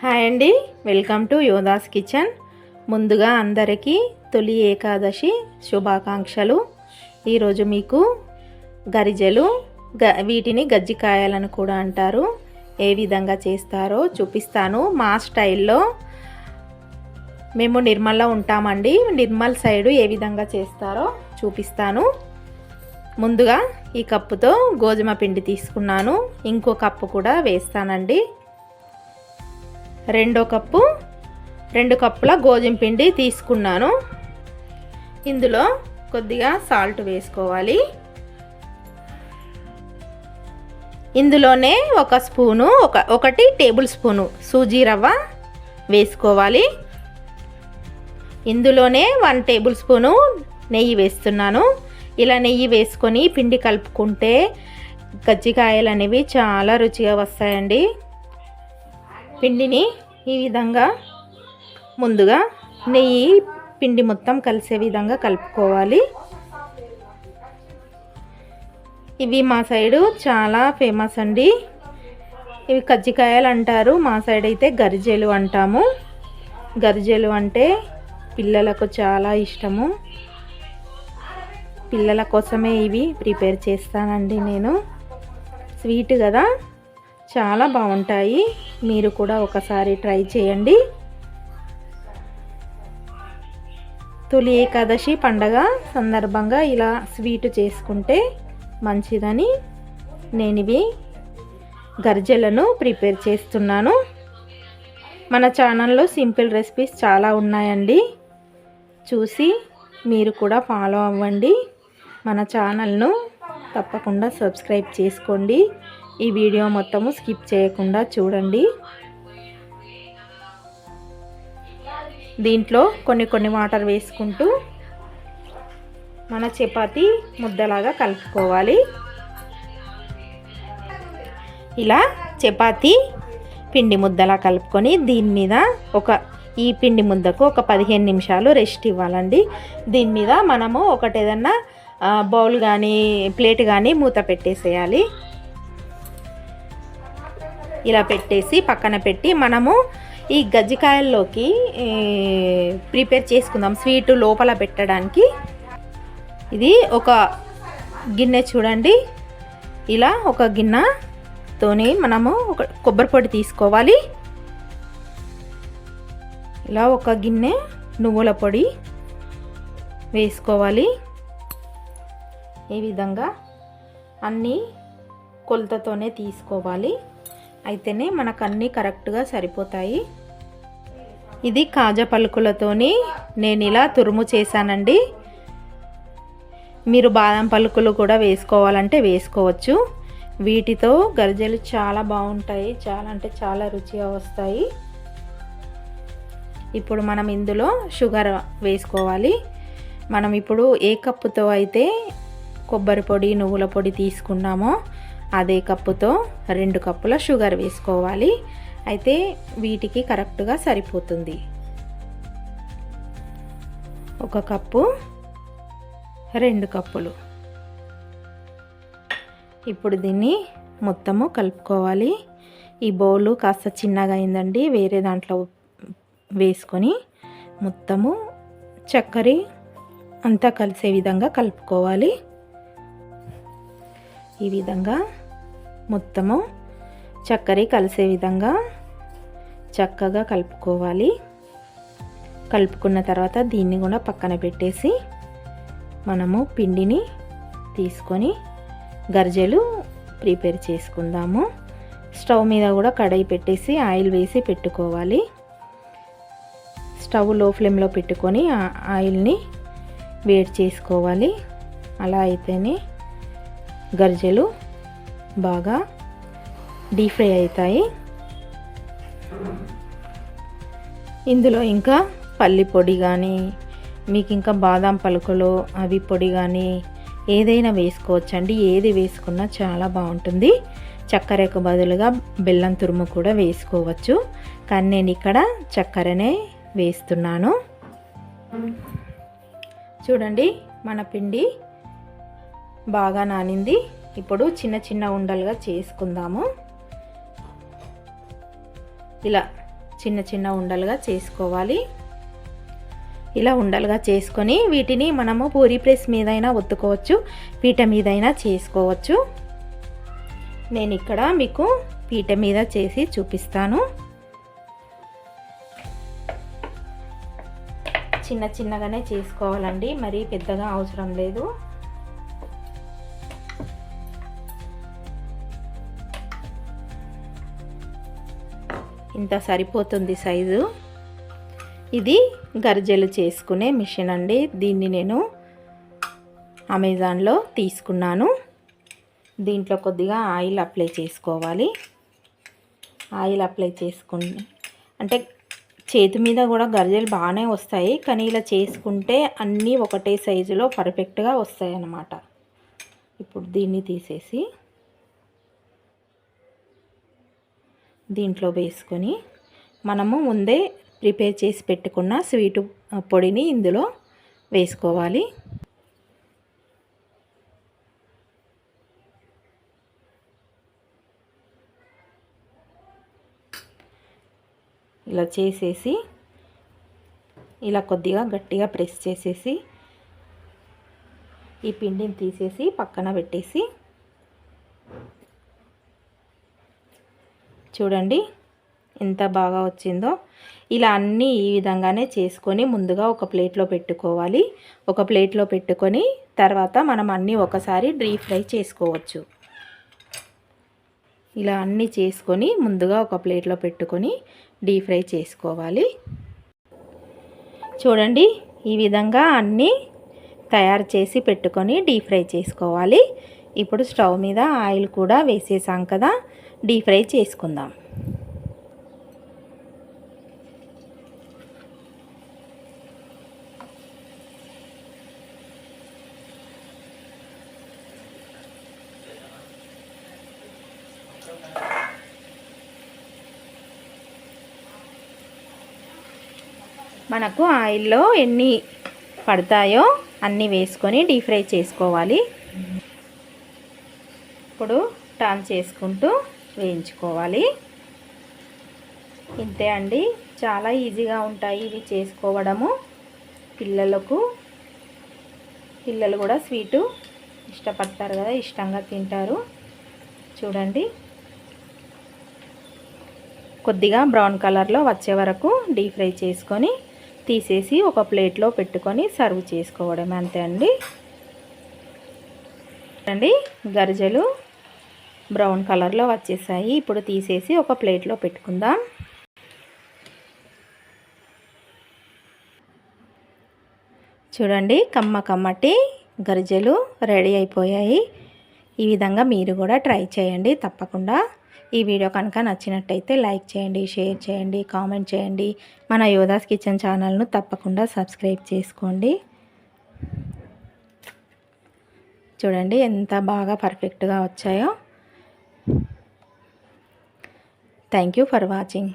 Hi అండి, welcome to Yoddhas kitchen. ముందుగా అందరికీ తొలి ఏకాదశి శుభాకాంక్షలు. ఈరోజు మీకు గరిజెలు, వీటిని గజ్జికాయలను కూడా అంటారు, ఏ విధంగా చేస్తారో చూపిస్తాను. మా స్టైల్లో మేము నిర్మల్లో ఉంటామండి. నిర్మల్ సైడు ఏ విధంగా చేస్తారో చూపిస్తాను. ముందుగా ఈ కప్పుతో గోధుమ పిండి తీసుకున్నాను, ఇంకో కప్పు కూడా వేస్తానండి. 2 కప్పుల గోధుమ పిండి తీసుకున్నాను. ఇందులో కొద్దిగా సాల్ట్ వేసుకోవాలి. ఇందులోనే 1 టేబుల్ స్పూను సూజీ రవ్వ వేసుకోవాలి. ఇందులోనే 1 టేబుల్ స్పూను నెయ్యి వేస్తున్నాను. ఇలా నెయ్యి వేసుకొని పిండి కలుపుకుంటే గజ్జికాయలు అనేవి చాలా రుచిగా వస్తాయండి. పిండిని ఈ విధంగా ముందుగా నెయ్యి పిండి మొత్తం కలిసే విధంగా కలుపుకోవాలి. ఇవి మా సైడు చాలా ఫేమస్ అండి. ఇవి కజ్జికాయలు అంటారు, మా సైడ్ అయితే గరిజెలు అంటాము. గరిజెలు అంటే పిల్లలకు చాలా ఇష్టము. పిల్లల కోసమే ఇవి ప్రిపేర్ చేస్తానండి నేను. స్వీట్ కదా, చాలా బాగుంటాయి. మీరు కూడా ఒకసారి ట్రై చేయండి. తొలి ఏకాదశి పండగ సందర్భంగా ఇలా స్వీట్ చేసుకుంటే మంచిదని నేను ఇవి గరిజెలను ప్రిపేర్ చేస్తున్నాను. మన ఛానల్లో సింపుల్ రెసిపీస్ చాలా ఉన్నాయండి, చూసి మీరు కూడా ఫాలో అవ్వండి. మన ఛానల్ను తప్పకుండా సబ్స్క్రైబ్ చేసుకోండి. ఈ వీడియో మొత్తము స్కిప్ చేయకుండా చూడండి. దీంట్లో కొన్ని వాటర్ వేసుకుంటూ మన చపాతీ ముద్దలాగా కలుపుకోవాలి. ఇలా చపాతీ పిండి ముద్దలా కలుపుకొని దీని మీద ఈ పిండి ముద్దకు 15 నిమిషాలు రెస్ట్ ఇవ్వాలండి. దీని మీద మనము ఏదన్నా బౌల్ కానీ ప్లేట్ కానీ మూత పెట్టేసేయాలి. ఇలా పెట్టేసి పక్కన పెట్టి మనము ఈ గజ్జికాయల్లోకి ప్రిపేర్ చేసుకుందాం స్వీట్ లోపల పెట్టడానికి. ఇది ఒక గిన్నె చూడండి. ఇలా ఒక గిన్నెతోని మనము కొబ్బరి పొడి తీసుకోవాలి. ఇలా ఒక గిన్నె నువ్వుల పొడి వేసుకోవాలి. ఈ విధంగా అన్నీ కొలతతోనే తీసుకోవాలి, అయితేనే మనకు అన్నీ కరెక్ట్గా సరిపోతాయి. ఇది కాజా పలుకులతోని నేను ఇలా తురుము చేశానండి. మీరు బాదం పలుకులు కూడా వేసుకోవాలంటే వేసుకోవచ్చు. వీటితో గరిజెలు చాలా బాగుంటాయి, చాలా అంటే చాలా రుచిగా వస్తాయి. ఇప్పుడు మనం ఇందులో షుగర్ వేసుకోవాలి. మనం ఇప్పుడు ఏ కప్పుతో అయితే కొబ్బరి పొడి నువ్వుల పొడి తీసుకున్నామో అదే కప్పుతో 2 కప్పుల షుగర్ వేసుకోవాలి. అయితే వీటికి కరెక్ట్గా సరిపోతుంది. 1 కప్పు 2 కప్పులు. ఇప్పుడు దీన్ని మొత్తము కలుపుకోవాలి. ఈ బౌలు కాస్త చిన్నగా అయిందండి, వేరే దాంట్లో వేసుకొని మొత్తము చక్కెర అంతా కలిసే విధంగా కలుపుకోవాలి. ఈ విధంగా మొత్తము చక్కెర కలిసే విధంగా చక్కగా కలుపుకోవాలి. కలుపుకున్న తర్వాత దీన్ని కూడా పక్కన పెట్టేసి మనము పిండిని తీసుకొని గరిజెలు ప్రిపేర్ చేసుకుందాము. స్టవ్ మీద కూడా కడాయి పెట్టేసి ఆయిల్ వేసి పెట్టుకోవాలి. స్టవ్ లో ఫ్లేమ్లో పెట్టుకొని ఆయిల్ని వేడి చేసుకోవాలి. అలా అయితేనే గరిజెలు బాగా డీప్ ఫ్రై అవుతాయి. ఇందులో ఇంకా పల్లి పొడి కానీ మీకు ఇంకా బాదం పలుకులు అవి పొడి కానీ ఏదైనా వేసుకోవచ్చండి. ఏది వేసుకున్నా చాలా బాగుంటుంది. చక్కెరకు బదులుగా బెల్లం తురుము కూడా వేసుకోవచ్చు, కానీ నేను ఇక్కడ చక్కెరనే వేస్తున్నాను. చూడండి, మన పిండి బాగా నానింది. ఇప్పుడు చిన్న ఉండలుగా చేసుకుందాము. ఇలా చిన్న చిన్న ఉండలుగా చేసుకోవాలి. ఇలా ఉండలుగా చేసుకొని వీటిని మనము పూరీ ప్రెస్ మీదైనా ఒత్తుకోవచ్చు, పీట మీదైనా చేసుకోవచ్చు. నేను ఇక్కడ మీకు పీట మీద చేసి చూపిస్తాను. చిన్న చిన్నగానే చేసుకోవాలండి, మరీ పెద్దగా అవసరం లేదు. ఇంత సరిపోతుంది సైజు. ఇది గరిజెలు చేసుకునే మిషన్ అండి. దీన్ని నేను అమెజాన్లో తీసుకున్నాను. దీంట్లో కొద్దిగా ఆయిల్ అప్లై చేసుకోవాలి. ఆయిల్ అప్లై చేసుకుని అంటే చేతి మీద కూడా గరిజెలు బాగానే వస్తాయి, కానీ ఇలా చేసుకుంటే అన్నీ ఒకటే సైజులో పర్ఫెక్ట్గా వస్తాయి అన్నమాట. ఇప్పుడు దీన్ని తీసేసి దీంట్లో వేసుకొని మనము ముందే ప్రిపేర్ చేసి పెట్టుకున్న స్వీటు పొడిని ఇందులో వేసుకోవాలి. ఇలా చేసేసి ఇలా కొద్దిగా గట్టిగా ప్రెస్ చేసేసి ఈ పిండిని తీసేసి పక్కన పెట్టేసి చూడండి ఎంత బాగా వచ్చిందో. ఇలా అన్నీ ఈ విధంగానే చేసుకొని ముందుగా ఒక ప్లేట్లో పెట్టుకోవాలి. ఒక ప్లేట్లో పెట్టుకొని తర్వాత మనం అన్నీ ఒకసారి డీప్ ఫ్రై చేసుకోవచ్చు. ఇలా అన్నీ చేసుకొని ముందుగా ఒక ప్లేట్లో పెట్టుకొని డీప్ ఫ్రై చేసుకోవాలి. చూడండి ఈ విధంగా అన్నీ తయారు చేసి పెట్టుకొని డీప్ ఫ్రై చేసుకోవాలి. ఇప్పుడు స్టవ్ మీద ఆయిల్ కూడా వేసేసాం కదా, డీప్ ఫ్రై చేసుకుందాం. మనకు ఆయిల్లో ఎన్ని పడతాయో అన్నీ వేసుకొని డీప్ ఫ్రై చేసుకోవాలి. ఇప్పుడు టర్న్ చేసుకుంటూ వేయించుకోవాలి. ఇంతే అండి, చాలా ఈజీగా ఉంటాయి ఇవి చేసుకోవడము. పిల్లలు కూడా స్వీటు ఇష్టపడతారు కదా, ఇష్టంగా తింటారు. చూడండి కొద్దిగా బ్రౌన్ కలర్లో వచ్చే వరకు డీప్ ఫ్రై చేసుకొని తీసేసి ఒక ప్లేట్లో పెట్టుకొని సర్వ్ చేసుకోవడం, అంతే అండి. చూడండి గరిజెలు బ్రౌన్ కలర్లో వచ్చేసాయి. ఇప్పుడు తీసేసి ఒక ప్లేట్లో పెట్టుకుందాం. చూడండి కమ్మటి గరిజెలు రెడీ అయిపోయాయి. ఈ విధంగా మీరు కూడా ట్రై చేయండి తప్పకుండా. ఈ వీడియో కనుక నచ్చినట్టయితే లైక్ చేయండి, షేర్ చేయండి, కామెంట్ చేయండి. మన యోధాస్ కిచెన్ ఛానల్ను తప్పకుండా సబ్స్క్రైబ్ చేసుకోండి. చూడండి ఎంత బాగా పర్ఫెక్ట్గా వచ్చాయో. Thank you for watching.